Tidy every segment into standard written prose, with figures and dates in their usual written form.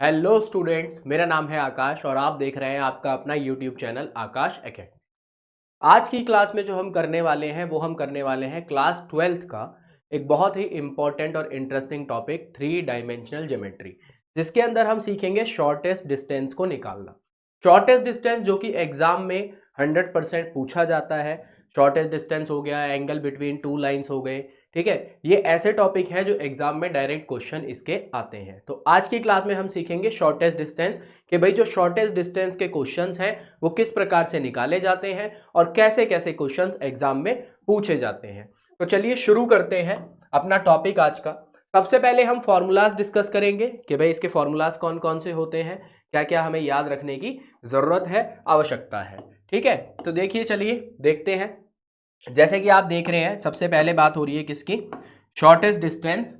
Hello students, मेरा नाम है आकाश और आप देख रहे हैं आपका अपना यूट्यूब चैनल आकाश एकेडमी। आज की क्लास में जो हम करने वाले हैं वो हम करने वाले हैं क्लास 12th का एक बहुत ही इंपॉर्टेंट और इंटरेस्टिंग टॉपिक 3 डायमेंशनल ज्योमेट्री, जिसके अंदर हम सीखेंगे शॉर्टेस्ट डिस्टेंस को निकालना। शॉर्टेस्ट डिस्टेंस जो कि एग्जाम में 100% पूछा जाता है। शॉर्टेस्ट डिस्टेंस हो गया, एंगल बिटवीन टू लाइंस हो गए, ठीक है। ये ऐसे टॉपिक है जो एग्जाम में डायरेक्ट क्वेश्चन इसके आते हैं। तो आज की क्लास में हम सीखेंगे शॉर्टेस्ट डिस्टेंस कि भाई जो शॉर्टेस्ट डिस्टेंस के क्वेश्चंस हैं वो किस प्रकार से निकाले जाते हैं और कैसे कैसे क्वेश्चंस एग्जाम में पूछे जाते हैं। तो चलिए शुरू करते हैं अपना टॉपिक आज का। सबसे पहले हम फॉर्मूलाज डिस्कस करेंगे कि भाई इसके फॉर्मूलाज कौन कौन से होते हैं, क्या क्या हमें याद रखने की जरूरत है, आवश्यकता है। ठीक है, तो देखिए चलिए देखते हैं। जैसे कि आप देख रहे हैं, सबसे पहले बात हो रही है किसकी, shortest distance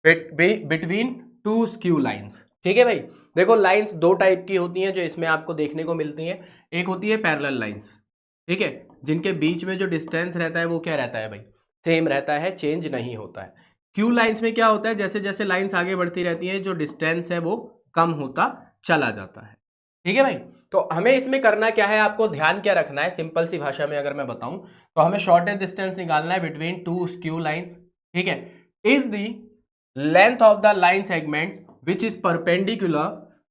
between two skew lines. ठीक है भाई, देखो लाइंस दो टाइप की होती हैं जो इसमें आपको देखने को मिलती हैं। एक होती है पैरेलल लाइंस, ठीक है, जिनके बीच में जो डिस्टेंस रहता है वो क्या रहता है भाई, सेम रहता है, चेंज नहीं होता है। क्यू लाइंस में क्या होता है, जैसे जैसे लाइंस आगे बढ़ती रहती हैं जो डिस्टेंस है वो कम होता चला जाता है। ठीक है भाई, तो हमें इसमें करना क्या है, आपको ध्यान क्या रखना है, सिंपल सी भाषा में अगर मैं बताऊं तो हमें शॉर्टेस्ट डिस्टेंस निकालना है बिटवीन टू स्क्यू लाइंस। ठीक है, is the length of the line segments which is perpendicular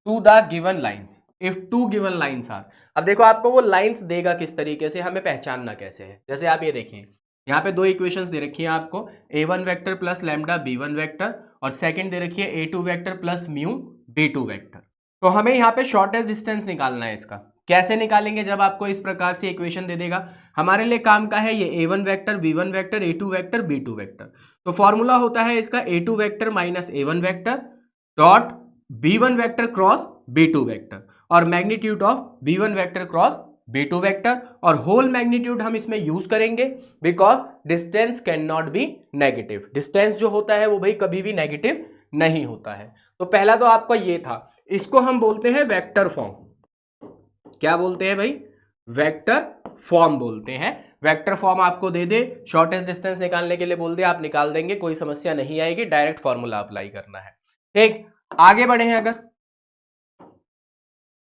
to the given lines if two given lines are. अब देखो आपको वो लाइंस देगा किस तरीके से, हमें पहचानना कैसे है। जैसे आप ये देखिए, यहाँ पे दो इक्वेशंस दे रखी है आपको, a1 vector plus lambda b1 vector, और सेकंड दे रखी है a2 vector plus mu b2 vector. तो हमें यहाँ पे शॉर्टेस्ट डिस्टेंस निकालना है। इसका कैसे निकालेंगे, जब आपको इस प्रकार से इक्वेशन दे देगा, हमारे लिए काम का है ये a1 vector, b1 vector, a2 vector, b2 vector. तो फॉर्मूला होता है इसका a2 vector minus a1 vector dot b1 vector cross b2 vector, और magnitude of b1 vector cross b2 vector, और होल मैग्नीट्यूड हम इसमें यूज करेंगे because distance can not be negative. Distance जो होता है वो भाई कभी भी नेगेटिव नहीं होता है। तो पहला तो आपका ये था, इसको हम बोलते हैं वेक्टर फॉर्म। क्या बोलते हैं भाई, वेक्टर फॉर्म बोलते हैं। वेक्टर फॉर्म आपको दे दे, शॉर्टेस्ट डिस्टेंस निकालने के लिए बोल दे, आप निकाल देंगे, कोई समस्या नहीं आएगी, डायरेक्ट फॉर्मूला अप्लाई करना है। ठीक, आगे बढ़े हैं। अगर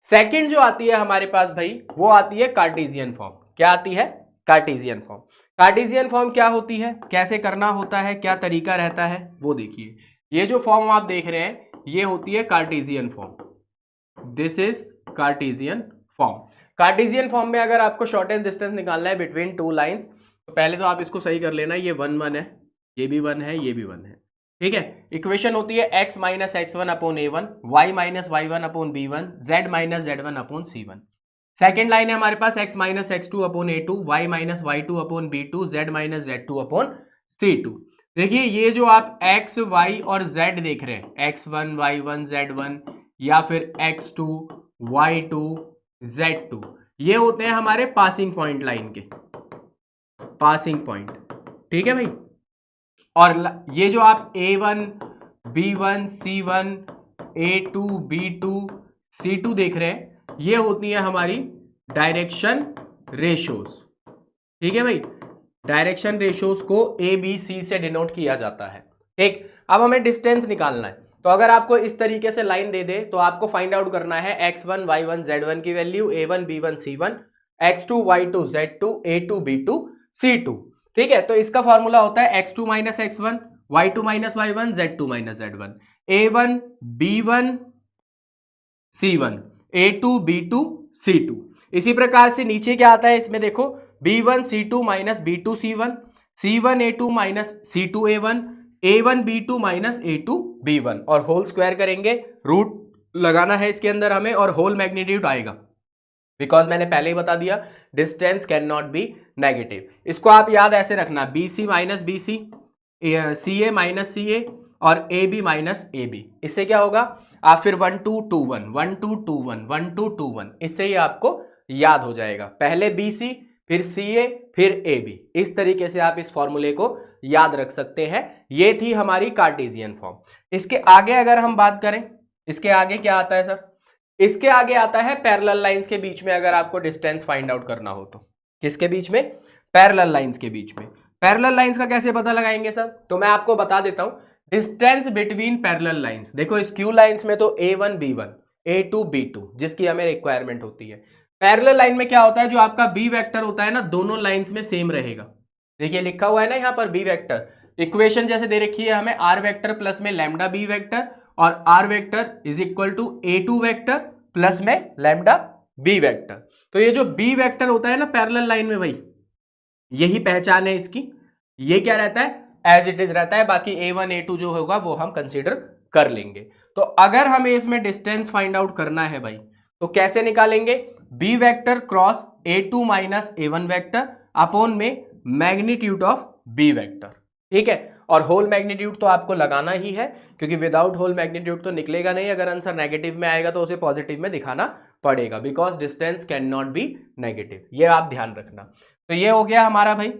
सेकंड जो आती है हमारे पास भाई, वो आती है कार्टेशियन फॉर्म। क्या आती है, कार्टेशियन फॉर्म। कार्टेशियन फॉर्म क्या होती है, कैसे करना होता है, क्या तरीका रहता है, वो देखिए। ये जो फॉर्म आप देख रहे हैं ये होती है Cartesian form. This is Cartesian form. Cartesian form में अगर आपको शॉर्टेस्ट डिस्टेंस निकालना है बिटवीन टू लाइंस, तो पहले तो आप इसको सही कर लेना, ये 1 1 है, ये भी 1 है, ये भी 1 है। ठीक है, इक्वेशन होती है x minus x1 upon a1, y minus y1 upon b1, z minus z1 upon c1। Second line है हमारे पास x minus x2 upon a2, y minus y2 upon b2, z minus z2 upon c2। देखिए ये जो आप x y और z देख रहे हैं, x1 y1 z1, या फिर x2 y2 z2, ये होते हैं हमारे पासिंग पॉइंट लाइन के, पासिंग पॉइंट। ठीक है भाई, और ये जो आप a1 b1 c1 a2 b2 c2 देख रहे हैं, ये होती है हमारी डायरेक्शन रेशोज। ठीक है भाई, डायरेक्शन रेशोज को a b c से डिनोट किया जाता है। ठीक, अब हमें डिस्टेंस निकालना है। तो अगर आपको इस तरीके से लाइन दे दे तो आपको फाइंड आउट करना है x1 y1 z1 की value, a1 b1 c1, x2 y2 z2, a2 b2 c2। ठीक है, तो इसका फॉर्मूला होता है x2 minus x1, y2 minus y1, z2 minus z1, a1 b1 c1, a2 b2 c2। इसी प्रकार से नीचे क्या आता है इसमें देखो, b1 c2 minus b2 c1, c1 a2 minus c2 a1, a1 b2 minus a2 b1, और होल स्क्वायर करेंगे, रूट लगाना है इसके अंदर हमें, और होल मैग्नीट्यूड आएगा, बिकॉज मैंने पहले ही बता दिया distance can not be negative. इसको आप याद ऐसे रखना, B C minus B C, C A minus C A, और A B minus A B. इससे क्या होगा, आप फिर 1 2 2 1 1 2 2 1 1 2 2 1, इससे ही आपको याद हो जाएगा। पहले बी सी, फिर सी ए, फिर ए बी। इस तरीके से आप इस फॉर्मूले को याद रख सकते हैं। ये थी हमारी कार्टेशियन फॉर्म। इसके आगे अगर हम बात करें, इसके आगे क्या आता है सर, इसके आगे आता है पैरेलल लाइंस के बीच में अगर आपको डिस्टेंस फाइंड आउट करना हो तो। किसके बीच में, पैरेलल लाइंस के बीच में। पैरेलल लाइंस का कैसे पता लगाएंगे सर, तो मैं आपको बता देता हूं। डिस्टेंस बिटवीन पैरेलल लाइंस, देखो स्क्यू लाइंस में तो A1 B1 A2 B2 जिसकी हमें रिक्वायरमेंट होती है। पैरेलल लाइन में क्या होता है, जो आपका बी वेक्टर होता है ना, दोनों लाइंस में सेम रहेगा। देखिए लिखा हुआ है ना यहाँ पर बी वेक्टर, इक्वेशन जैसे दे रखी है हमें, आर वेक्टर प्लस में लैम्डा बी वेक्टर और R vector is equal to A2 vector plus में लैम्डा बी वेक्टर। तो ये जो बी वेक्टर होता है ना पैरेलल लाइन में, भाई यही पहचान है इसकी, ये क्या रहता है एज इट इज रहता है, बाकी A1 A2 जो होगा वो हम कंसीडर कर लेंगे। तो अगर हमें इसमें डिस्टेंस फाइंड आउट करना है भाई, तो कैसे निकालेंगे, B vector cross A2 minus A1 vector upon में मैग्नीट्यूड ऑफ बी वेक्टर, ठीक है। और होल मैग्नीट्यूड तो आपको लगाना ही है, क्योंकि विदाउट होल मैग्नीट्यूड तो निकलेगा नहीं, अगर आंसर नेगेटिव में आएगा तो उसे पॉजिटिव में दिखाना पड़ेगा, because distance can not be negative, ये आप ध्यान रखना। तो ये हो गया हमारा भाई,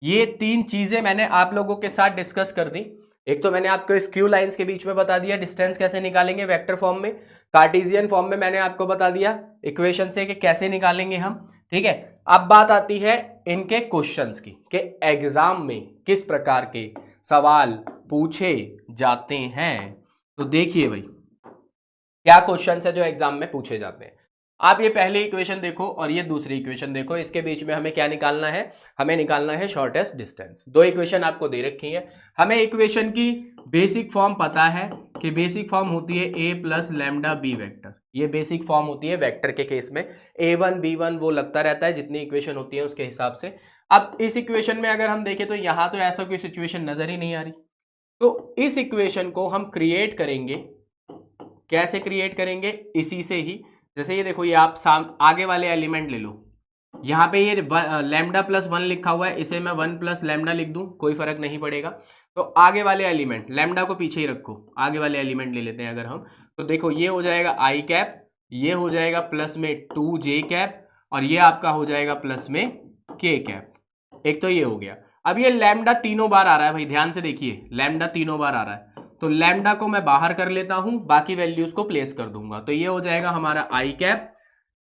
ये तीन चीजें मैंने आप लोगों के साथ डिस्कस कर दी। एक तो मैंने आपको स्क्यू लाइंस के बीच में बता दिया डिस्टेंस कैसे निकालेंगे वेक्टर फॉर्म में, कार्टेशियन फॉर्म में मैंने आपको बता दिया इक्वेशन से कि कैसे निकालेंगे हम, ठीक है। अब बात आती है इनके क्वेश्चंस की, कि एग्जाम में किस प्रकार के सवाल पूछे जाते हैं। तो देखिए भाई क्या क्वेश्चन है जो एग्जाम में पूछे जाते हैं। आप ये पहली इक्वेशन देखो और ये दूसरी इक्वेशन देखो, इसके बीच में हमें क्या निकालना है, हमें निकालना है शॉर्टेस्ट डिस्टेंस। दो इक्वेशन आपको दे रखी है, हमें इक्वेशन की बेसिक फॉर्म पता है कि बेसिक फॉर्म होती है a plus lambda B vector, ये बेसिक फॉर्म होती है वेक्टर के केस में, A1 B1 वो लगता रहता है जितनी इक्वेशन होती है उसके हिसाब से। अब इस इक्वेशन में अगर हम देखें तो यहाँ तो ऐसा कोई सिचुएशन नजर ही नहीं आ रही, तो इस इक्वेशन को हम क्रिएट करेंगे, कैसे क्रिएट करेंगे, इसी से ही। जैसे ये देखो, ये आप आगे वाले एलिमेंट ले लो, यहाँ पे ये लैम्डा प्लस 1 लिखा हुआ है, इसे मैं 1 प्लस लैम्डा लिख दूं, कोई फर्क नहीं पड़ेगा। तो आगे वाले एलिमेंट, लैम्डा को पीछे ही रखो, आगे वाले एलिमेंट ले लेते हैं अगर हम, तो देखो ये हो जाएगा आई कैप, ये हो जाएगा प्लस में 2j कैप, और ये आपका हो जाएगा प्लस में k कैप। एक तो ये हो गया। अब ये लैम्डा तीनों बार आ रहा है भाई, ध्यान से देखिए, लैम्डा तीनों बार आ रहा है, तो लैम्डा को मैं बाहर कर लेता हूं, बाकी वैल्यूज को प्लेस कर दूंगा। तो ये हो जाएगा हमारा आई कैप,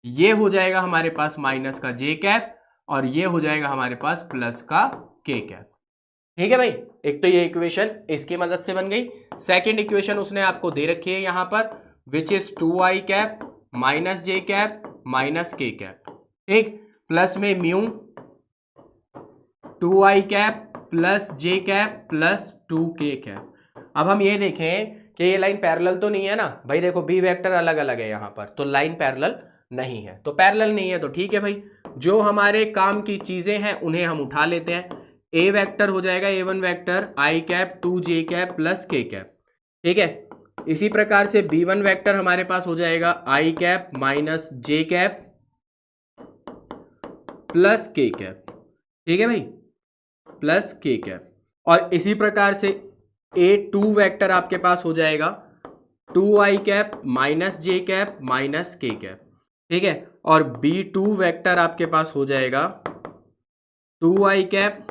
ये हो जाएगा हमारे पास माइनस का जे कैप, और ये हो जाएगा हमारे पास प्लस का के कैप, ठीक है भाई। एक तो ये इक्वेशन इसकी मदद से बन गई। सेकंड इक्वेशन उसने आपको दे रखी है यहां पर, which is 2i cap minus j cap minus के कैप, ठीक, प्लस में म्यू 2i कैप प्लस जे कैप प्लस 2k कैप। अब हम ये देखें कि ये लाइन पैरेलल तो नहीं है ना भाई, देखो बी वेक्टर अलग अलग है यहाँ पर, तो लाइन पैरेलल नहीं है, तो पैरेलल नहीं है तो ठीक है भाई, जो हमारे काम की चीजें हैं उन्हें हम उठा लेते हैं। ए वेक्टर हो जाएगा A1 vector i cap 2j cap plus k cap, ठीक है। इसी प्रकार से B1 वेक्टर हमारे पास हो जाएगा i cap minus j cap plus k cap, ठीक है भाई, प्लस k कैप। और इसी प्रकार से A2 वेक्टर आपके पास हो जाएगा 2i cap minus j cap minus k cap, ठीक है। और B2 वेक्टर आपके पास हो जाएगा 2i कैप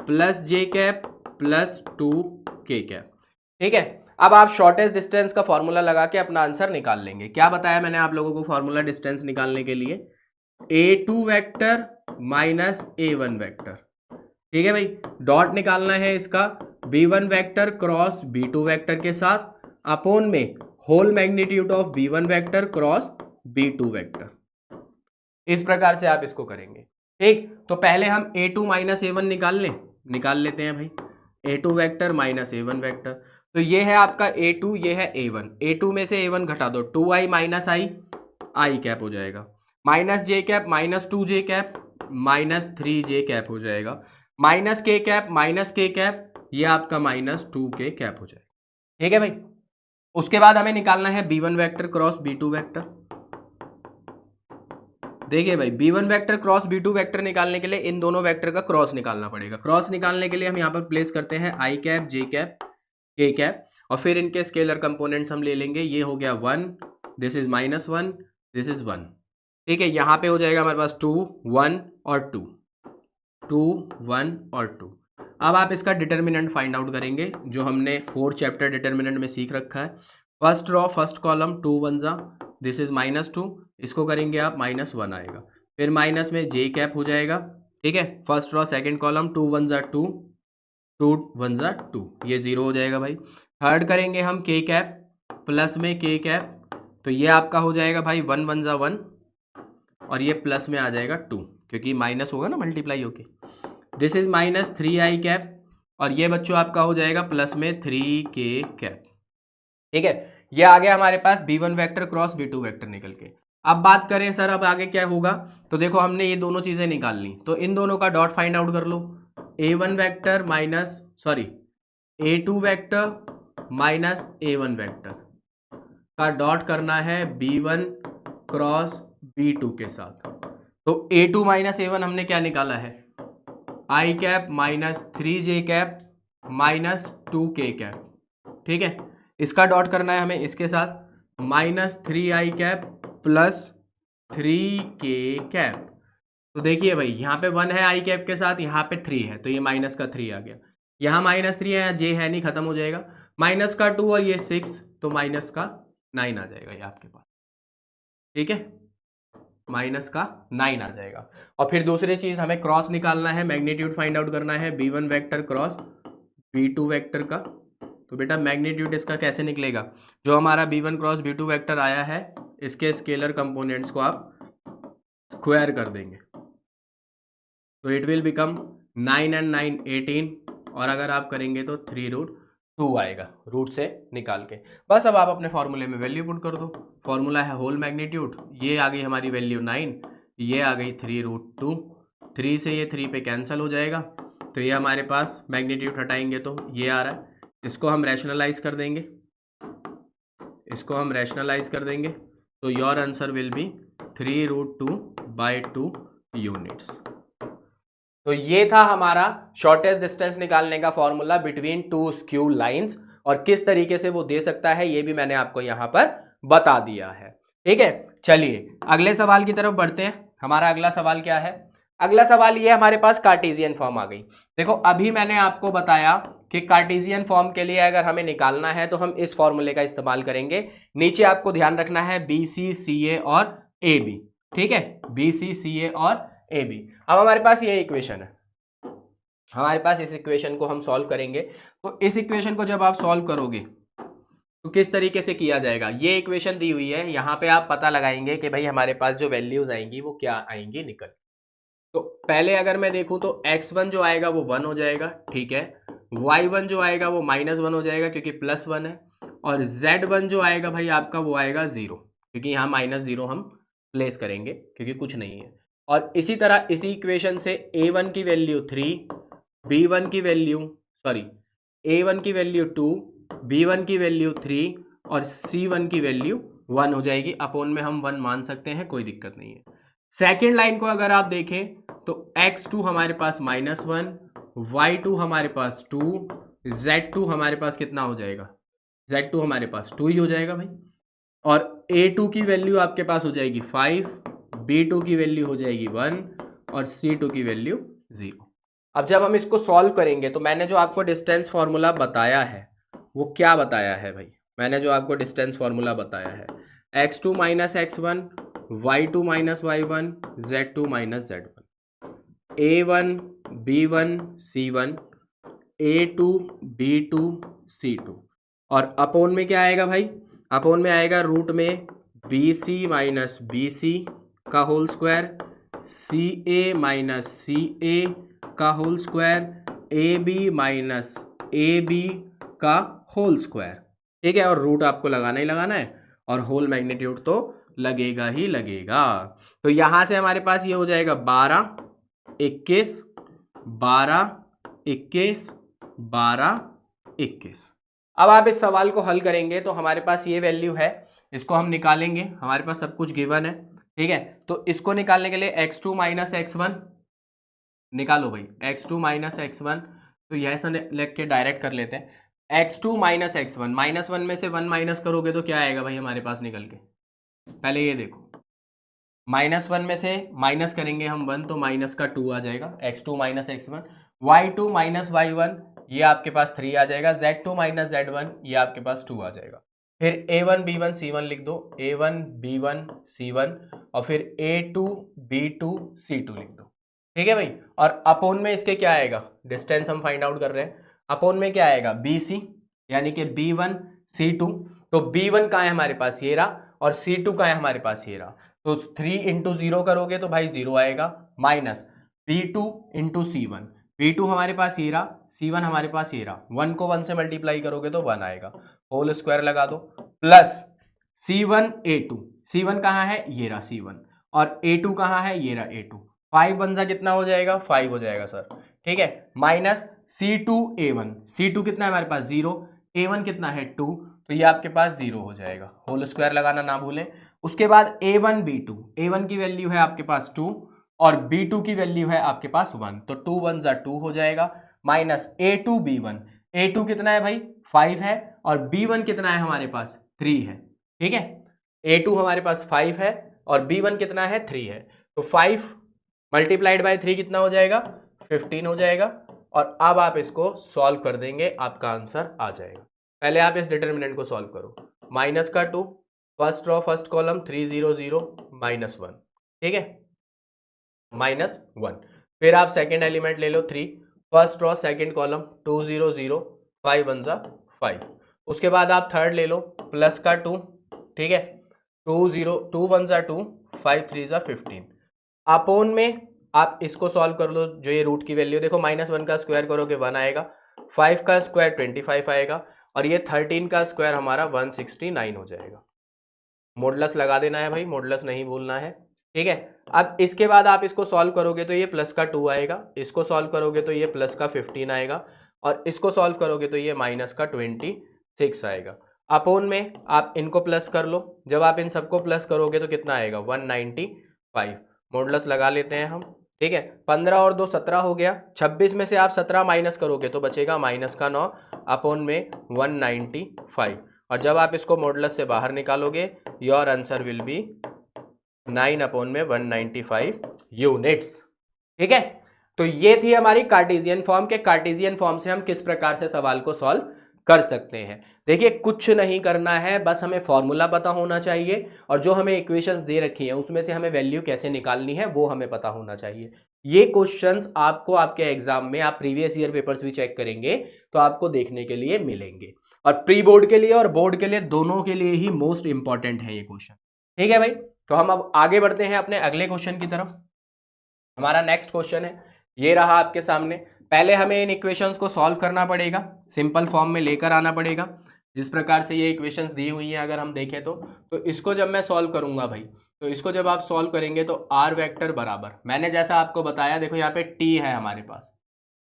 प्लस जे कैप प्लस 2k कैप, ठीक है। अब आप शॉर्टेस्ट डिस्टेंस का फॉर्मूला लगा के अपना आंसर निकाल लेंगे। क्या बताया मैंने आप लोगों को फॉर्मूला डिस्टेंस निकालने के लिए, A2 vector minus A1 vector, ठीक है भाई, डॉट निकालना है इसका B1 vector cross B2 vector के साथ अपॉन में whole magnitude of B1 vector cross B2 vector. इस प्रकार से आप इसको करेंगे, ठीक। तो पहले हम A2 माइनस A1 निकाल लेते हैं भाई, A2 vector minus A1 vector. तो ये है आपका A2, ये है A1, A2 में से A1 घटा दो, 2i माइनस आई कैप हो जाएगा, minus j cap minus 2j cap minus 3j cap हो जाएगा, minus k cap minus k cap, ये आपका माइनस 2k कैप हो जाएगा, ठीक है भाई। उसके बाद हमें निकालना है B1 vector cross B2 vector. देखिए भाई, B1 vector cross B2 vector निकालने के लिए इन दोनों वेक्टर का क्रॉस निकालना पड़ेगा। क्रॉस निकालने के लिए हम यहाँ पर प्लेस करते हैं आई कैप जे कैप के कैप, और फिर इनके स्केलर कंपोनेंट्स हम ले लेंगे। ये हो गया 1, दिस इज -1, दिस इज 1, ठीक है। यहाँ पे हो जाएगा हमारे पास 2 1 और 2, 2 1 और 2। अब आप इसका डिटर्मिनेंट फाइंड आउट करेंगे, जो हमने 4 चैप्टर डिटर्मिनेंट में सीख रखा है। फर्स्ट रो फर्स्ट कॉलम 2 1 जा, दिस इज -2, इसको करेंगे आप -1 आएगा, फिर माइनस में जे कैप हो जाएगा, ठीक है। फर्स्ट रो सेकंड कॉलम 2 1 जा 2, 2 1 जा 2, ये 0 हो जाएगा भाई। थर्ड करेंगे हम k कैप प्लस में k कैप, तो ये आपका हो जाएगा भाई 1 1 जा 1 और ये प्लस में आ जाएगा 2, क्योंकि माइनस होगा ना मल्टीप्लाई होके। This is minus 3i cap और ये बच्चों आपका हो जाएगा प्लस में 3k कैप। ठीक है, ये आ गया हमारे पास b1 vector cross b2 vector निकल के। अब बात करें सर अब आगे क्या होगा, तो देखो हमने ये दोनों चीजें निकाल ली, तो इन दोनों का डॉट फाइंड आउट कर लो। a1 vector minus sorry a2 vector minus a1 vector का डॉट करना है b1 क्रॉस b2 के साथ। तो a2 माइनस a1 हमने क्या निकाला है, i cap minus 3j cap minus 2k cap. ठीक है, इसका डॉट करना है हमें इसके साथ minus 3i cap plus 3k cap. तो देखिए भाई यहाँ पे 1 है i कैप के साथ, यहाँ पे 3 है, तो ये माइनस का 3 आ गया। यहाँ माइनस 3 है, यहाँ j है नहीं, खत्म हो जाएगा। माइनस का 2 और ये 6, तो माइनस का 9 आ जाएगा ये आपके पास। ठीक है, माइनस का 9 आ जाएगा। और फिर दूसरी चीज हमें क्रॉस निकालना है, मैग्नीट्यूड फाइंड आउट करना है b1 vector cross b2 vector का। तो बेटा मैग्नीट्यूड इसका कैसे निकलेगा, जो हमारा b1 क्रॉस b2 वेक्टर आया है इसके स्केलर कंपोनेंट्स को आप स्क्वायर कर देंगे, तो इट विल बिकम 9 and 9 18, और अगर आप करेंगे तो 3√2 आएगा रूट से निकाल के। बस अब आप अपने फॉर्मूले में वैल्यू पुट कर दो। फॉर्मूला है होल मैग्नीट्यूड, ये आ गई हमारी वैल्यू 9, ये आ गई 3√2, 3 से ये 3 पे कैंसिल हो जाएगा, तो ये हमारे पास मैग्नीट्यूड हटाएंगे तो ये आ रहा है। इसको हम रैशनलाइज कर देंगे, इसको हम रैशनलाइज कर देंगे, तो your answer will be 3√2/2 units. तो ये था हमारा शॉर्टेस्ट डिस्टेंस निकालने का formula between two skew lines, और किस तरीके से वो दे सकता है ये भी मैंने आपको यहां पर बता दिया है। ठीक है, चलिए अगले सवाल की तरफ बढ़ते हैं। हमारा अगला सवाल क्या है, अगला सवाल ये हमारे पास कार्टेशियन फॉर्म आ गई। देखो अभी मैंने आपको बताया कि कार्टेशियन फॉर्म के लिए अगर हमें निकालना है तो हम इस फॉर्मूले का इस्तेमाल करेंगे। नीचे आपको ध्यान रखना है BC CA और AB। ठीक है, BC CA और AB। अब हमारे पास ये इक्वेशन है, हमारे पास इस इक्वेशन को हम सॉल्व करेंगे। तो इस इक्वेशन को जब आप सॉल्व करोगे तो किस तरीके से किया जाएगा, ये इक्वेशन दी हुई है, यहाँ पे आप पता लगाएंगे कि भाई हमारे पास जो वैल्यूज आएंगी वो क्या आएंगी निकल। तो पहले अगर मैं देखूं तो x1 जो आएगा वो 1 हो जाएगा। ठीक है, y1 जो आएगा वो -1 हो जाएगा क्योंकि +1 है, और z1 जो आएगा भाई आपका वो आएगा 0, क्योंकि यहाँ -0 हम प्लेस करेंगे क्योंकि कुछ नहीं है। और इसी तरह इसी इक्वेशन से a1 की वैल्यू 3, b1 की वैल्यू a1 की वैल्यू 2, b1 की वैल्यू 3 और c1 की वैल्यू 1 हो जाएगी। अपोन में हम 1 मान सकते हैं, कोई दिक्कत नहीं है। सेकेंड लाइन को अगर आप देखें तो x2 हमारे पास -1, y2 हमारे पास 2, z2 हमारे पास कितना हो जाएगा, z2 हमारे पास 2 ही हो जाएगा भाई। और a2 की वैल्यू आपके पास हो जाएगी 5, b2 की वैल्यू हो जाएगी 1 और c2 की वैल्यू 0। अब जब हम इसको सॉल्व करेंगे तो मैंने जो आपको डिस्टेंस फार्मूला बताया है वो क्या बताया है भाई, मैंने जो आपको डिस्टेंस फार्मूला बताया है x2 minus x1, y2 minus y1, z2 minus z1, a1 b1 c1, a2 b2 c2, और अपोन में क्या आएगा भाई, अपोन में आएगा रूट में bc माइनस bc का whole square, ca minus ca का whole square, ab minus ab का होल स्क्वायर। ठीक है, और रूट आपको लगाना ही लगाना है, और होल मैग्नीट्यूड तो लगेगा ही लगेगा। तो यहां से हमारे पास ये हो जाएगा 12 21 12 21 12 21। अब आप इस सवाल को हल करेंगे तो हमारे पास ये वैल्यू है, इसको हम निकालेंगे, हमारे पास सब कुछ गिवन है। ठीक है, तो इसको निकालने के लिए x2 माइनस x1 निकालो भाई, x2 माइनस x1, तो यह ऐसा लिख के डायरेक्ट कर लेते हैं। x2 माइनस x1, -1 में से 1 माइनस करोगे तो क्या आएगा भाई हमारे पास निकल के, पहले ये देखो, -1 में से माइनस करेंगे हम 1 तो माइनस का 2 आ जाएगा, x2 minus x1, y2 minus y1 ये आपके पास 3 आ जाएगा, z2 माइनस z1 ये आपके पास 2 आ जाएगा। फिर a1 b1 c1 लिख दो, a1 b1 c1, और फिर a2 b2 c2 लिख दो। ठीक है भाई, और अपोन में इसके क्या आएगा, डिस्टेंस हम फाइंड आउट कर रहे हैं, अपोन में क्या आएगा BC, यानी कि B1 C2। तो B1 कहाँ है हमारे पास, ये रहा, और C2 कहाँ है हमारे पास, ये रहा। तो 3 इंटू 0 करोगे तो भाई 0 आएगा, minus B2 into C1। B2 हमारे पास ये रहा, C1 हमारे पास ये रहा, 1 को 1 से मल्टीप्लाई करोगे तो 1 आएगा, होल स्क्वायर लगा दो, प्लस C1 A2, C1 कहाँ है, ये रहा C1, और A2 कहाँ है, ये रहा A2। 5 1 जा कितना हो जाएगा, 5 हो जाएगा सर, ठीक है, माइनस C2 A1, C2 कितना है हमारे पास 0, A1 कितना है 2, तो ये आपके पास 0 हो जाएगा, होल स्क्वायर लगाना ना भूलें। उसके बाद A1 B2, A1 की वैल्यू है आपके पास 2 और B2 की वैल्यू है आपके पास 1, तो 2 1 जा 2 हो जाएगा, माइनस A2 B1, A2 कितना है भाई 5 है, और B1 कितना है हमारे पास 3 है, ठीक है, A2 हमारे पास 5 है और B1 कितना है 3 है, तो 5 मल्टीप्लाइड बाय 3 कितना हो जाएगा, 15 हो जाएगा। और अब आप इसको सॉल्व कर देंगे, आपका आंसर आ जाएगा। पहले आप इस डिटर्मिनेंट को सॉल्व करो, माइनस का 2, first row first column 3 0 0 minus 1, ठीक है, माइनस 1। फिर आप सेकेंड एलिमेंट ले लो 3, फर्स्ट रो सेकेंड कॉलम 2 0 0 5 1 जा 5। उसके बाद आप थर्ड ले लो प्लस का 2, ठीक है, 2 0 2 1 जा 2 5 3 जा 15। अपोन में आप इसको सॉल्व कर लो, जो ये रूट की वैल्यू देखो, माइनस 1 का स्क्वायर करोगे 1 आएगा, 5 का स्क्वायर 25 आएगा, और ये 13 का स्क्वायर हमारा 169 हो जाएगा। मॉडुलस लगा देना है भाई, मॉडुलस नहीं भूलना है, ठीक है। अब इसके बाद आप इसको सॉल्व करोगे तो ये प्लस का 2 आएगा, इसको सॉल्व करोगे तो ये प्लस का 15 आएगा, और इसको सॉल्व करोगे तो ये माइनस का 26 आएगा। अपोन में आप इनको प्लस कर लो, जब आप इन सबको प्लस करोगे तो कितना आएगा 195। मॉडुलस लगा लेते हैं हम, ठीक है, 15 और 2 17 हो गया, 26 में से आप 17 माइनस करोगे तो बचेगा माइनस का 9 अपोन में 195। और जब आप इसको मॉडुलस से बाहर निकालोगे your answer will be 9 upon में 195 यूनिट्स, ठीक है। तो ये थी हमारी कार्टेशियन फॉर्म के, कार्टेशियन फॉर्म से हम किस प्रकार से सवाल को सॉल्व कर सकते हैं। देखिए कुछ नहीं करना है, बस हमें फॉर्मूला पता होना चाहिए, और जो हमें इक्वेशंस दे रखी हैं उसमें से हमें वैल्यू कैसे निकालनी है वो हमें पता होना चाहिए। ये क्वेश्चंस आपको आपके एग्जाम में, आप प्रीवियस ईयर पेपर्स भी चेक करेंगे तो आपको देखने के लिए मिलेंगे, और प्री बोर्ड के लिए और बोर्ड के लिए दोनों के लिए ही मोस्ट इंपॉर्टेंट है ये क्वेश्चन, ठीक है भाई। तो हम अब आगे बढ़ते हैं अपने अगले क्वेश्चन की तरफ। हमारा नेक्स्ट क्वेश्चन है, ये रहा आपके सामने। पहले हमें इन इक्वेशंस को सॉल्व करना पड़ेगा, सिंपल फॉर्म में लेकर आना पड़ेगा, जिस प्रकार से ये इक्वेशंस दी हुई हैं अगर हम देखें तो इसको जब मैं सॉल्व करूंगा भाई, तो इसको जब आप सॉल्व करेंगे तो आर वेक्टर बराबर, मैंने जैसा आपको बताया, देखो यहाँ पे टी है हमारे पास,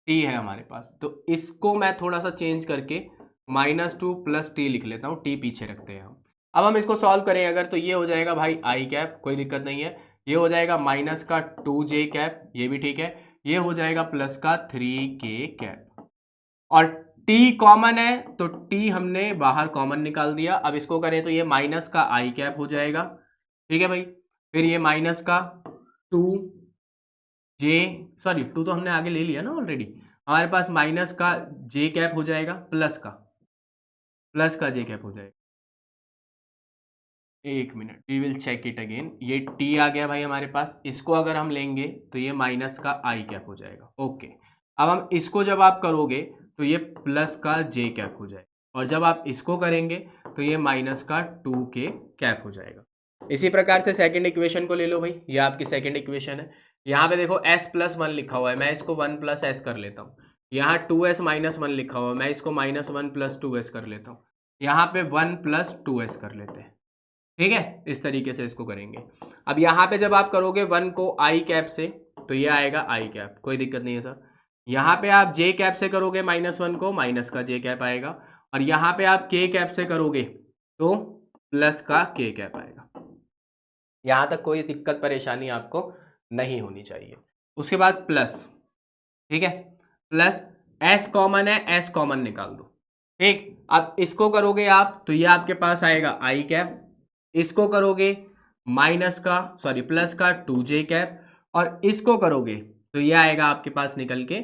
टी है हमारे पास, तो इसको मैं थोड़ा सा चेंज करके -2 प्लस टी लिख लेता हूँ, टी पीछे रखते हैं हम। अब हम इसको सॉल्व करें अगर, तो ये हो जाएगा भाई आई कैप, कोई दिक्कत नहीं है, ये हो जाएगा माइनस का 2j कैप, ये भी ठीक है, ये हो जाएगा प्लस का 3k कैप, और t कॉमन है तो t हमने बाहर कॉमन निकाल दिया। अब इसको करें तो ये माइनस का i कैप हो जाएगा, ठीक है भाई, फिर ये माइनस का 2j, सॉरी 2 तो हमने आगे ले लिया ना ऑलरेडी, हमारे पास माइनस का j कैप हो जाएगा, प्लस का j कैप हो जाएगा। एक minute, we will check it again, ये t आ गया भाई हमारे पास, इसको अगर हम लेंगे तो ये माइनस का i कैप हो जाएगा, ओके। अब हम इसको जब आप करोगे तो ये प्लस का j कैप हो जाएगा, और जब आप इसको करेंगे तो ये माइनस का 2k कैप हो जाएगा। इसी प्रकार से सेकंड इक्वेशन को ले लो भाई, ये आपकी सेकंड इक्वेशन है, यहाँ पे देखो s + 1 लिखा हुआ है, मैं इसको 1 + s कर लेता हूँ, यहाँ 2s - 1 लिखा हुआ है, मैं इसको -1 + 2s कर लेता हूँ, यहाँ पे 1 + 2s कर लेते हैं, ठीक है, इस तरीके से इसको करेंगे। अब यहाँ पे जब आप करोगे 1 को आई कैप से तो ये आएगा आई कैप, कोई दिक्कत नहीं है सर। यहाँ पे आप जे कैप से करोगे -1 को, माइनस का जे कैप आएगा, और यहाँ पे आप के कैप से करोगे तो प्लस का के कैप आएगा। यहाँ तक कोई दिक्कत परेशानी आपको नहीं होनी चाहिए। उसके बाद प्लस, ठीक है, प्लस एस कॉमन है, एस कॉमन निकाल दो, ठीक। अब इसको करोगे आप तो ये आपके पास आएगा आई कैप, इसको करोगे प्लस का 2j कैप, और इसको करोगे तो ये आएगा आपके पास निकल के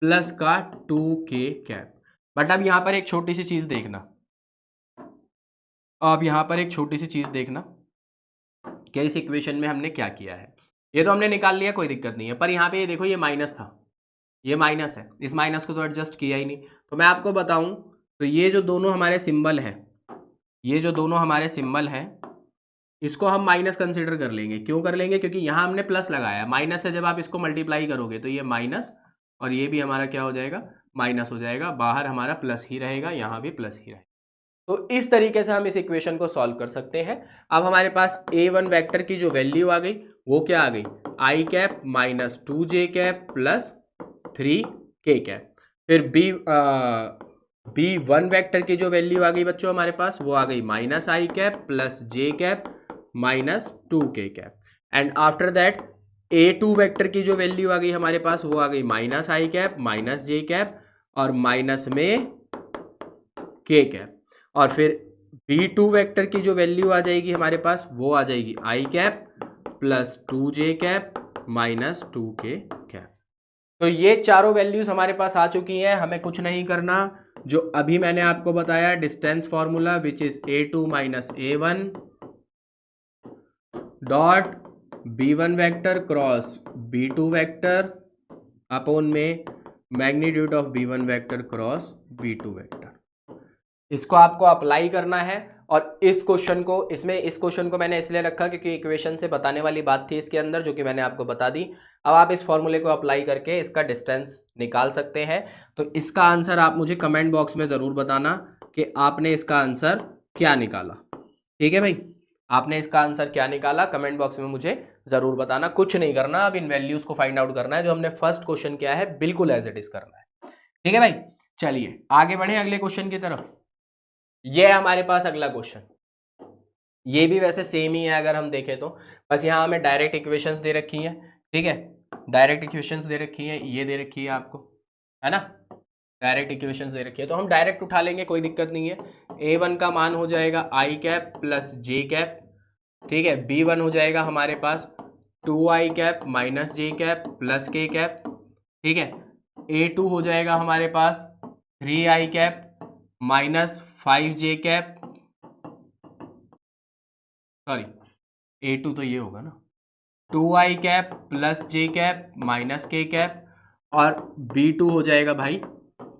प्लस का 2k कैप। बट अब यहाँ पर एक छोटी सी चीज देखना, अब यहाँ पर एक छोटी सी चीज देखना कि इस इक्वेशन में हमने क्या किया है। ये तो हमने निकाल लिया, कोई दिक्कत नहीं है, पर यहाँ पे ये देखो ये माइनस था, ये माइनस है, इस माइनस को तो एडजस्ट किया ही नहीं। तो मैं आपको बताऊं तो ये जो दोनों हमारे सिंबल हैं, ये जो दोनों हमारे सिंबल हैं, इसको हम माइनस कंसीडर कर लेंगे। क्यों कर लेंगे? क्योंकि यहाँ हमने प्लस लगाया है। माइनस से जब आप इसको मल्टीप्लाई करोगे तो ये माइनस और ये भी हमारा क्या हो जाएगा, माइनस हो जाएगा। बाहर हमारा प्लस ही रहेगा, यहाँ भी प्लस ही रहेगा। तो इस तरीके से हम इस इक्वेशन को सॉल्व कर सकते हैं। अब हमारे पास A1 वेक्टर की जो वैल्यू आ गई वो क्या आ गई, i cap minus 2j cap plus 3k cap. फिर B1 वेक्टर की जो वैल्यू आ गई बच्चों हमारे पास वो आ गई minus I cap plus j cap minus 2k cap. And after that A2 vector की जो वैल्यू आ गई हमारे पास वो आ गई माइनस आई कैप माइनस j कैप और माइनस में k कैप। और फिर B2 वेक्टर की जो वैल्यू आ जाएगी हमारे पास वो आ जाएगी i cap plus 2j cap minus 2k cap. तो ये चारों वैल्यूज हमारे पास आ चुकी हैं। हमें कुछ नहीं करना, जो अभी मैंने आपको बताया distance formula which is A2 minus A1 dot B1 vector cross B2 vector upon में magnitude of B1 vector cross B2 vector. इसको आपको अप्लाई करना है। और इस क्वेश्चन को मैंने इसलिए रखा क्योंकि इक्वेशन से बताने वाली बात थी इसके अंदर, जो कि मैंने आपको बता दी। अब आप इस फॉर्मूले को अप्लाई करके इसका डिस्टेंस निकाल सकते हैं। तो इसका आंसर आप मुझे कमेंट बॉक्स में ज़रूर बताना कि आपने इसका आंसर क्या निकाला। ठीक है भाई, आपने इसका आंसर क्या निकाला कमेंट बॉक्स में मुझे ज़रूर बताना। कुछ नहीं करना, अब इन वैल्यूज़ को फाइंड आउट करना है। जो हमने फर्स्ट क्वेश्चन किया है बिल्कुल एज इट इज़ करना है। ठीक है भाई, चलिए आगे बढ़े अगले क्वेश्चन की तरफ। ये है हमारे पास अगला क्वेश्चन। ये भी वैसे सेम ही है अगर हम देखें तो, बस यहाँ हमें डायरेक्ट इक्वेशंस दे रखी हैं। ठीक है, डायरेक्ट इक्वेशंस दे रखी हैं, ये दे रखी है आपको, है ना, डायरेक्ट इक्वेशंस दे रखी है। तो हम डायरेक्ट उठा लेंगे, कोई दिक्कत नहीं है। A1 का मान हो जाएगा i cap plus J cap. ठीक है, B1 हो जाएगा हमारे पास 2i cap minus j cap plus k cap. ठीक है, A2 हो जाएगा हमारे पास 3i cap minus 5j cap, sorry A2 तो ये होगा ना, 2i cap plus j cap minus k cap. और B2 हो जाएगा भाई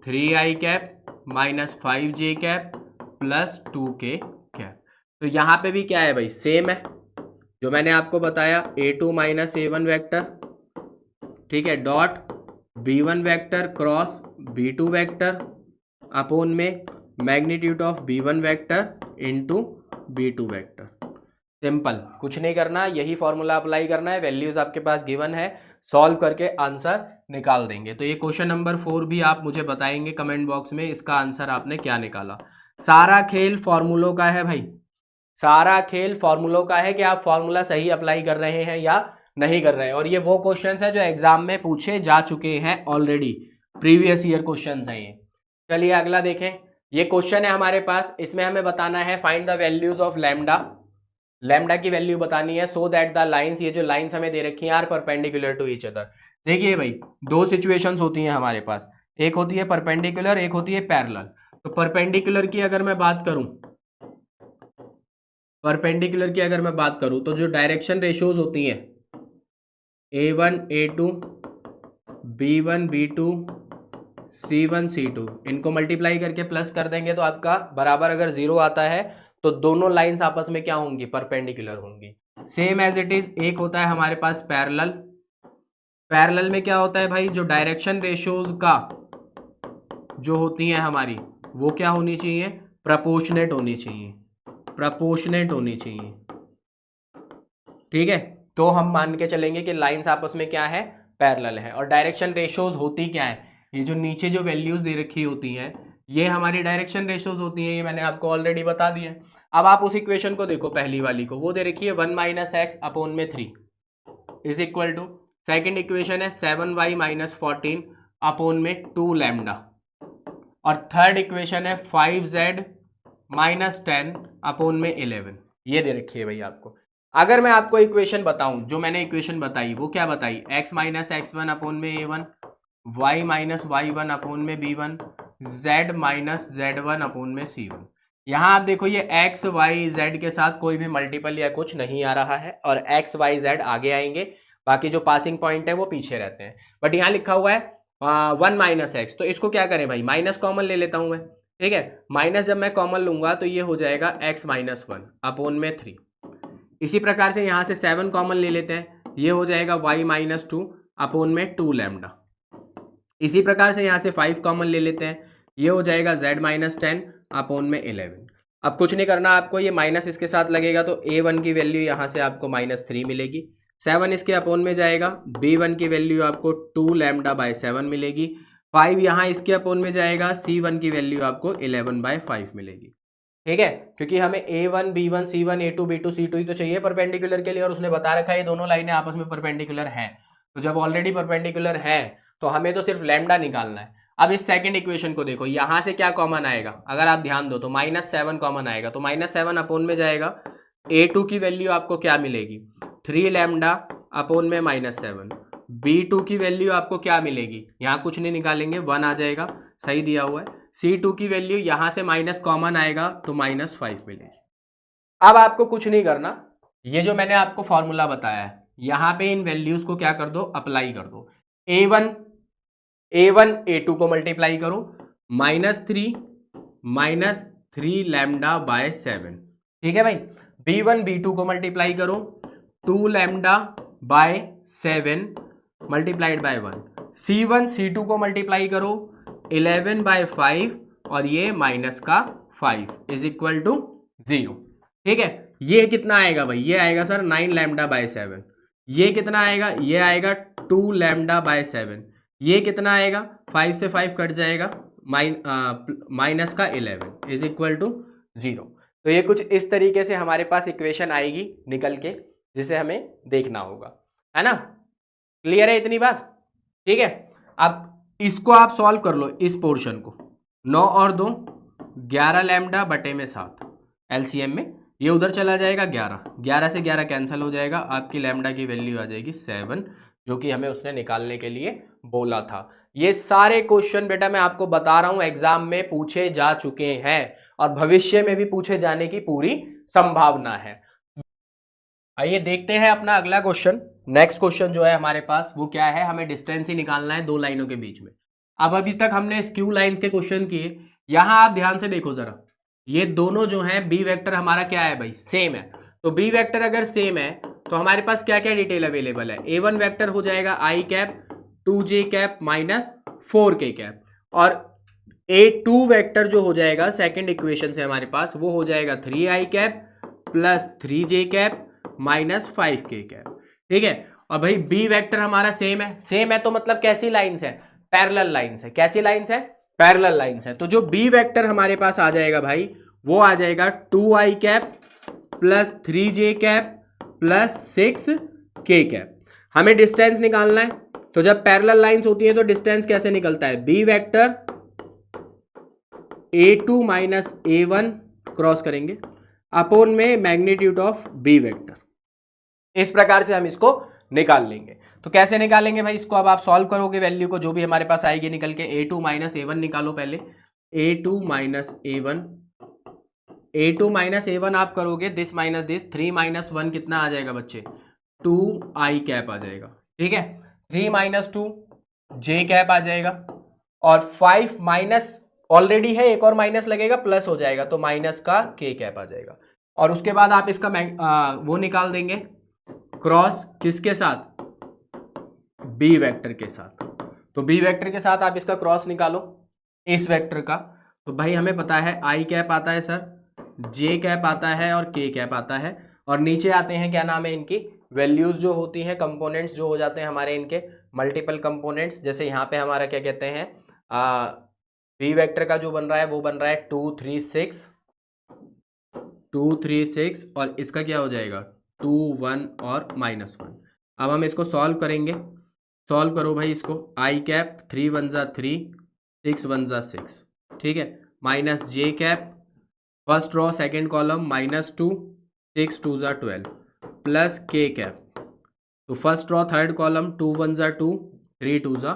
3i cap minus 5j cap plus 2k cap. तो यहाँ पे भी क्या है भाई, सेम है जो मैंने आपको बताया, A2 माइनस A1 वेक्टर। ठीक है, dot B1 vector cross B2 vector upon में magnitude of B1 vector into B2 vector. Simple, कुछ नहीं करना, यही फॉर्मूला अप्लाई करना है। वैल्यूज आपके पास गिवन है, सॉल्व करके आंसर निकाल देंगे। तो ये क्वेश्चन नंबर 4 भी आप मुझे बताएंगे कमेंट बॉक्स में इसका आंसर आपने क्या निकाला। सारा खेल फॉर्मूलों का है भाई, सारा खेल फॉर्मूलों का है कि आप फॉर्मूला सही अप्लाई कर रहे हैं या नहीं कर रहे हैं। और ये वो क्वेश्चंस है जो एग्जाम में पूछे जा चुके हैं ऑलरेडी, प्रीवियस ईयर क्वेश्चंस हैं ये। चलिए अगला देखें। ये क्वेश्चन है हमारे पास, इसमें हमें बताना है find the values of lambda. Lambda की वैल्यू बतानी है सो दैट द लाइंस, ये जो लाइंस हमें दे रखी हैं, are perpendicular to each other. देखिए भाई, दो सिचुएशंस होती हैं हमारे पास, एक होती है परपेंडिकुलर, एक होती है पैरेलल। तो परपेंडिकुलर की अगर मैं बात करूं, परपेंडिकुलर की अगर मैं बात करूं तो जो डायरेक्शन रेशियोज होती हैं A1 A2 B1 B2 C1 C2, इनको मल्टीप्लाई करके प्लस कर देंगे तो आपका बराबर अगर 0 आता है तो दोनों लाइंस आपस में क्या होंगी, परपेंडिकुलर होंगी। सेम एज इट इज एक होता है हमारे पास पैरेलल। पैरेलल में क्या होता है भाई, जो डायरेक्शन रेशियोज का जो होती हैं हमारी वो क्या होनी चाहिए, प्रपोर्शनेट होनी चाहिए, प्रपोर्शनेट होनी चाहिए। ठीक है, तो हम मान के चलेंगे कि लाइंस आपस में क्या है, पैरेलल है। और डायरेक्शन रेशियोज होती क्या है, ये जो नीचे जो वैल्यूज दे रखी होती हैं ये हमारी डायरेक्शन रेशियोज होती हैं, ये मैंने आपको ऑलरेडी बता दिया है। अब आप उस इक्वेशन को देखो, पहली वाली को, वो दे रखी है 1 माइनस एक्स अपॉन में 3 is equal to, second equation है 7y माइनस 14 अपॉन में 2 लैम्डा, और थर्ड इक्वेशन है 5z माइनस 10 अपॉन में 11। ये दे रखी है भाई आपको। अगर मैं आपको इक्वेशन बताऊं, जो मैंने इक्वेशन बताई वो क्या बताई, x माइनस x1 अपॉन में a1, y minus y1 upon में b1, z minus z1 upon में c1। यहाँ आप देखो ये x y z के साथ कोई भी मल्टीपल या कुछ नहीं आ रहा है, और x y z आगे आएंगे, बाकी जो पासिंग पॉइंट है वो पीछे रहते हैं। बट यहाँ लिखा हुआ है 1 माइनस एक्स, तो इसको क्या करें भाई, माइनस कॉमन ले लेता हूं मैं, ठीक है। माइनस जब मैं कॉमन लूंगा तो ये हो जाएगा x माइनस 1 अपॉन में 3। इसी प्रकार से यहाँ से 7 कॉमन ले लेते हैं, ये हो जाएगा y माइनस 2 अपॉन में 2 लैम्डा। इसी प्रकार से यहाँ से 5 कॉमन ले लेते हैं, ये हो जाएगा z माइनस 10 अपॉन में 11। अब कुछ नहीं करना आपको, ये माइनस इसके साथ लगेगा तो a1 की वैल्यू यहाँ से आपको -3 मिलेगी। 7 इसके अपॉन में जाएगा, b1 की वैल्यू आपको 2 लैम्डा बाय 7 मिलेगी। 5 यहाँ इसके अपॉन में जाएगा, c1 की वैल्यू आपको 11 बाय 5 मिलेगी, ठीक है। क्योंकि हमें a1 b1 c1 a2 b2 c2 ही तो चाहिए परपेंडिकुलर के लिए, और उसने बता रखा है ये दोनों लाइनें आपस में परपेंडिकुलर हैं। तो जब ऑलरेडी परपेंडिकुलर है तो हमें तो सिर्फ लैम्डा निकालना है। अब इस सेकंड इक्वेशन को देखो, यहां से क्या कॉमन आएगा, अगर आप ध्यान दो तो -7 कॉमन आएगा, तो -7 अपॉन में जाएगा, a2 की वैल्यू आपको क्या मिलेगी, 3 लैम्डा अपॉन में -7। b2 की वैल्यू आपको क्या मिलेगी, यहाँ कुछ नहीं निकालेंगे, 1 आ जाएगा, सही दिया हुआ है। c2 की वैल्यू यहाँ से माइनस कॉमन आएगा तो -5 मिलेगी। अब आपको कुछ नहीं करना, ये जो मैंने आपको फॉर्मूला बताया है यहाँ पे इन वैल्यूज को क्या कर दो, अप्लाई कर दो। a1 a2 को मल्टीप्लाई करो, -3 लैम्डा बाय 7, ठीक है भाई। b1 b2 को मल्टीप्लाई करो, 2 lambda by 7 multiplied by 1। c1 c2 को मल्टीप्लाई करो, 11 बाय 5 और ये माइनस का 5 इज इक्वल टू 0, ठीक है। ये कितना आएगा भाई, ये आएगा सर 9 लैम्डा बाय 7। ये कितना आएगा, ये आएगा 2 लैम्डा बाय 7। ये कितना आएगा, 5 से 5 कट जाएगा, माइनस का 11 इज इक्वल टू 0। तो ये कुछ इस तरीके से हमारे पास इक्वेशन आएगी निकल के, जिसे हमें देखना होगा, है ना। क्लियर है इतनी बात, ठीक है। अब इसको आप सॉल्व कर लो, इस पोर्शन को, 9 और 2 11 लैम्डा बटे में 7, एलसीएम में ये उधर चला जाएगा, 11 से 11 कैंसिल हो जाएगा, आपकी लैम्डा की वैल्यू आ जाएगी 7, जो कि हमें उसने निकालने के लिए बोला था। ये सारे क्वेश्चन बेटा मैं आपको बता रहा हूं एग्जाम में पूछे जा चुके हैं और भविष्य में भी पूछे जाने की पूरी संभावना है। आइए देखते हैं अपना अगला क्वेश्चन। नेक्स्ट क्वेश्चन जो है हमारे पास वो क्या है, हमें डिस्टेंस ही निकालना है दो लाइनों के बीच में। अब अभी तक हमने स्क्यू लाइंस के क्वेश्चन किए, यहां आप ध्यान से देखो जरा, ये दोनों जो हैं बी वेक्टर हमारा क्या है भाई, सेम है। तो बी वेक्टर अगर सेम है तो हमारे पास क्या क्या डिटेल अवेलेबल है, ए1 वेक्टर हो जाएगा i cap 2j cap minus 4k cap, और a2 वेक्टर जो हो जाएगा सेकंड इक्वेशन से हमारे पास वो हो जाएगा 3i cap plus 3j cap minus 5k cap, ठीक है। और भाई बी वेक्टर हमारा सेम है तो मतलब कैसी लाइंस है, पैरेलल लाइंस है। कैसी लाइंस है, पैरेलल लाइंस है। तो जो बी वेक्टर हमारे पास आ जाएगा भाई वो आ जाएगा 2i cap plus 3j cap plus 6k cap. हमें डिस्टेंस निकालना है, तो जब पैरेलल लाइंस होती है तो डिस्टेंस कैसे निकलता है, B vector a2 minus a1 cross करेंगे अपोन में मैग्नीट्यूड ऑफ बी वेक्टर, इस प्रकार से हम इसको निकाल लेंगे। तो कैसे निकालेंगे भाई इसको, अब आप सॉल्व करोगे वैल्यू को, जो भी हमारे पास आएगी निकल के, a2 माइनस a1 निकालो पहले, a2 माइनस a1 आप करोगे दिस माइनस दिस, 3 माइनस 1 कितना आ जाएगा बच्चे, 2i कैप आ जाएगा, ठीक है। 3 माइनस 2 j कैप आ जाएगा, और 5 माइनस ऑलरेडी है, एक और माइनस लगेगा प्लस हो जाएगा तो माइनस का k कैप आ जाएगा। और उसके बाद आप इसका वो निकाल देंगे क्रॉस किसके साथ, बी वेक्टर के साथ। तो बी वेक्टर के साथ आप इसका क्रॉस निकालो इस वेक्टर का, तो भाई हमें पता है आई कैप आता है सर, जे कैप आता है और के कैप आता है, और नीचे आते हैं क्या नाम है इनकी वैल्यूज जो होती हैं, कंपोनेंट्स जो हो जाते हैं हमारे इनके मल्टीपल कंपोनेंट्स। जैसे यहाँ पे हमारा क्या कहते हैं, बी वेक्टर का जो बन रहा है वो बन रहा है 2 3 6 और इसका क्या हो जाएगा 2 1 और -1। अब हम इसको सॉल्व करेंगे, सॉल्व करो भाई इसको, आई कैप 3 1 जा 3 6 1 जा 6, ठीक है, minus j cap first row second column -2 6 2 जा 12 प्लस के कैप, तो फर्स्ट रो थर्ड कॉलम 2 1 जा 2 3 2 जा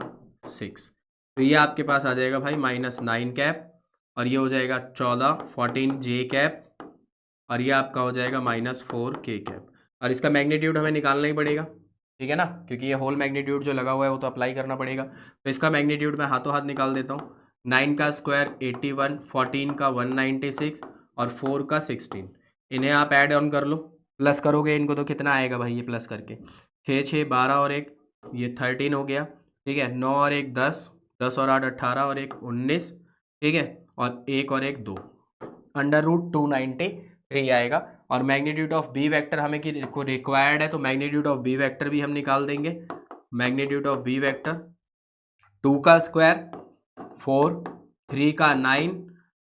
6, तो ये आपके पास आ जाएगा भाई -9 कैप, और ये हो जाएगा 14 जे कैप, और ये आपका हो जाएगा -4 के कैप। और इसका मैग्नीट्यूड हमें निकालना ही पड़ेगा, ठीक है ना, क्योंकि ये होल मैग्नीट्यूड जो लगा हुआ है वो तो अप्लाई करना पड़ेगा। तो इसका मैग्नीट्यूड मैं हाथों हाथ निकाल देता हूँ। 9 का स्क्वायर 81, 14 का 196 और 4 का 16। इन्हें आप ऐड ऑन कर लो, प्लस करोगे इनको तो कितना आएगा भाई, ये प्लस करके 6 6 12 और एक ये 13 हो गया। ठीक है, 9 और एक 10, 10 और 8 18 और एक 19। ठीक है, और एक और एक 2, अंडर रूट 293 आएगा। और मैग्नीट्यूड ऑफ बी वेक्टर हमें को रिक्वायर्ड है, तो मैग्नीट्यूड ऑफ बी वेक्टर भी हम निकाल देंगे। मैग्नीट्यूड ऑफ बी वेक्टर 2 का स्क्वायर 4, 3 का 9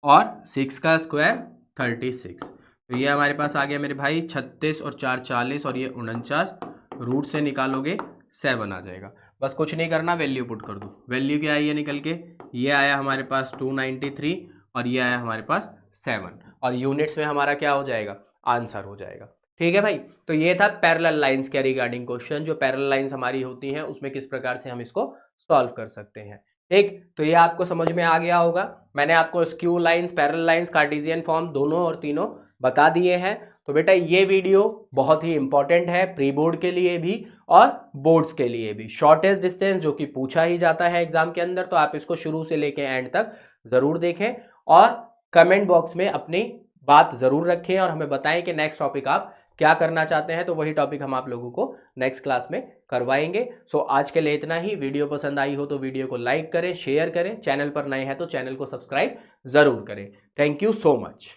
और 6 का स्क्वायर 36। तो ये हमारे पास आ गया मेरे भाई 36 और 4 40 और ये 49, रूट से निकालोगे 7 आ जाएगा। बस कुछ नहीं करना, वैल्यू पुट कर दो। वैल्यू क्या आई है निकल के, ये आया हमारे पास 293 और ये आया हमारे पास 7, और यूनिट्स में हमारा क्या हो जाएगा, आंसर हो जाएगा। ठीक है भाई, तो ये था पैरेलल लाइंस के रिगार्डिंग क्वेश्चन, जो पैरेलल लाइंस हमारी होती हैं उसमें किस प्रकार से हम इसको सॉल्व कर सकते हैं। ठीक, तो ये आपको समझ में आ गया होगा। मैंने आपको skew lines, parallel lines, Cartesian form दोनों और तीनों बता दिए हैं। तो बेटा ये वीडियो बहुत ही इंपॉर्टेंट है प्री बोर्ड के लिए भी और बोर्ड्स के लिए भी। शॉर्टेस्ट डिस्टेंस जो कि पूछा ही जाता है एग्जाम के अंदर, तो आप इसको शुरू से लेके एंड तक जरूर देखें और कमेंट बॉक्स में अपनी बात जरूर रखें और हमें बताएं कि नेक्स्ट टॉपिक आप क्या करना चाहते हैं, तो वही टॉपिक हम आप लोगों को नेक्स्ट क्लास में करवाएंगे। सो आज के लिए इतना ही। वीडियो पसंद आई हो तो वीडियो को लाइक करें, शेयर करें, चैनल पर नए हैं तो चैनल को सब्सक्राइब जरूर करें। Thank you so much.